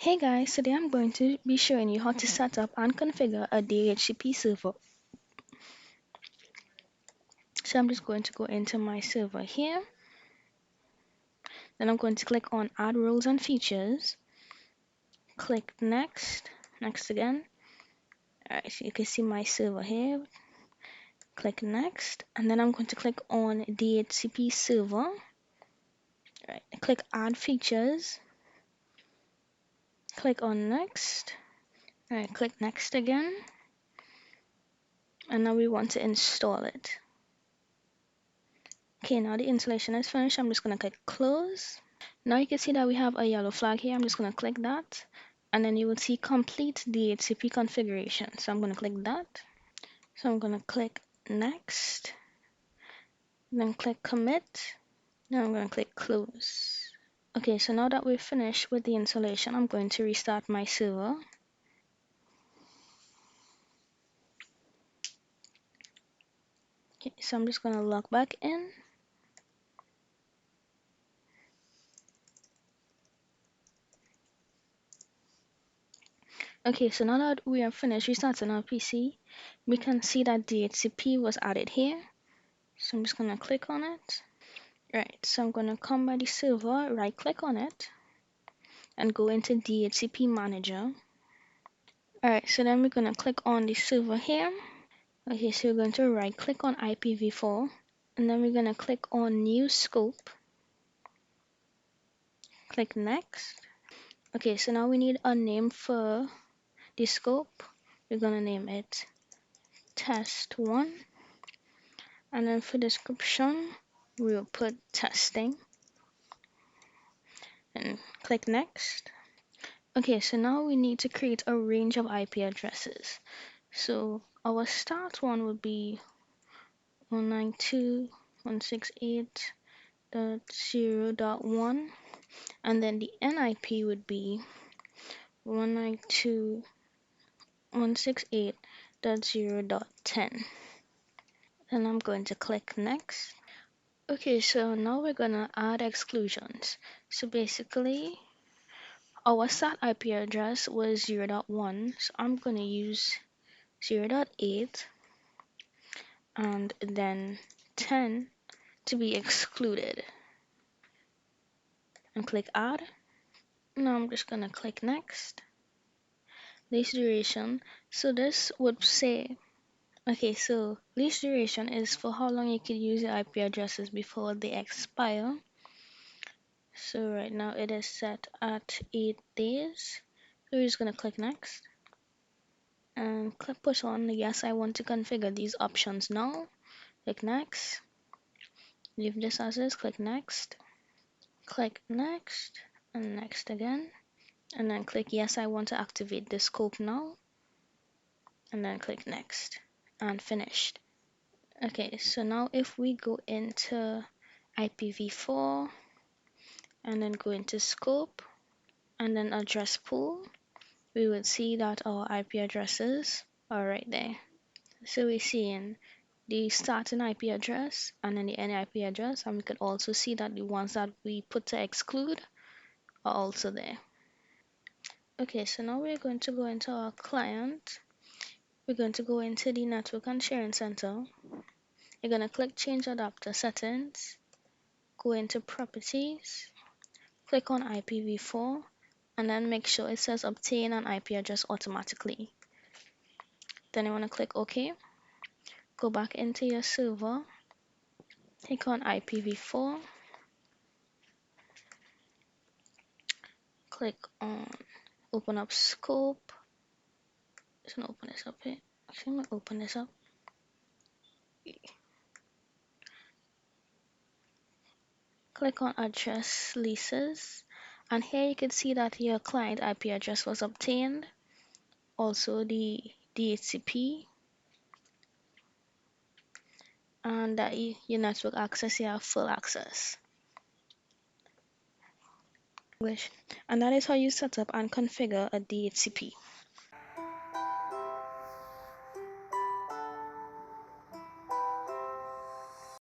Hey guys, today I'm going to be showing you how to set up and configure a DHCP server. So I'm just going to go into my server here. Then I'm going to click on add roles and features. Click next, next again. Alright, so you can see my server here. Click next, and then I'm going to click on DHCP server. Alright, click add features. Click on next. Alright, click next again. And now we want to install it. Okay, now the installation is finished. I'm just going to click close. Now you can see that we have a yellow flag here. I'm just going to click that, and then you will see complete DHCP configuration. So I'm going to click that. So I'm going to click next, then click commit. Now I'm going to click close. Okay, so now that we're finished with the installation, I'm going to restart my server. Okay, so I'm just going to log back in. Okay, so now that we are finished restarting our PC, we can see that DHCP was added here. So I'm just going to click on it. Right, so I'm going to come by the server, right click on it, and go into DHCP manager. Alright, so then we're going to click on the server here. Okay, so we're going to right click on IPv4, and then we're going to click on new scope. Click next. Okay, so now we need a name for the scope. We're going to name it test1, and then for description we'll put testing, and click next. Okay, so now we need to create a range of IP addresses. So our start one would be 192.168.0.1, and then the NIP would be 192.168.0.10. And I'm going to click next. Okay, so now we're gonna add exclusions. So basically our start IP address was 0.1, so I'm gonna use 0.8 and then 10 to be excluded, and click add. Now I'm just gonna click next. Lease duration, so this would say, okay, so lease duration is for how long you can use your IP addresses before they expire. So right now it is set at 8 days, so we're just gonna click next and click push on yes, I want to configure these options now. Click next, leave this as is, click next, and next again, and then click yes, I want to activate this scope now, and then click next, and finished. Okay, so now if we go into IPv4 and then go into scope and then address pool, we would see that our IP addresses are right there. So we're seeing the starting IP address and then the end IP address, and we could also see that the ones that we put to exclude are also there. Okay, so now we're going to go into our client. We're going to go into the network and sharing center. You're going to click change adapter settings, go into properties, click on IPv4, and then make sure it says obtain an IP address automatically. Then you want to click OK. Go back into your server, click on IPv4, click on open up scope. Just gonna open this up here. Actually, I'm gonna open this up. Click on address leases, and here you can see that your client IP address was obtained, also the DHCP, and that your network access, you have full access. And that is how you set up and configure a DHCP.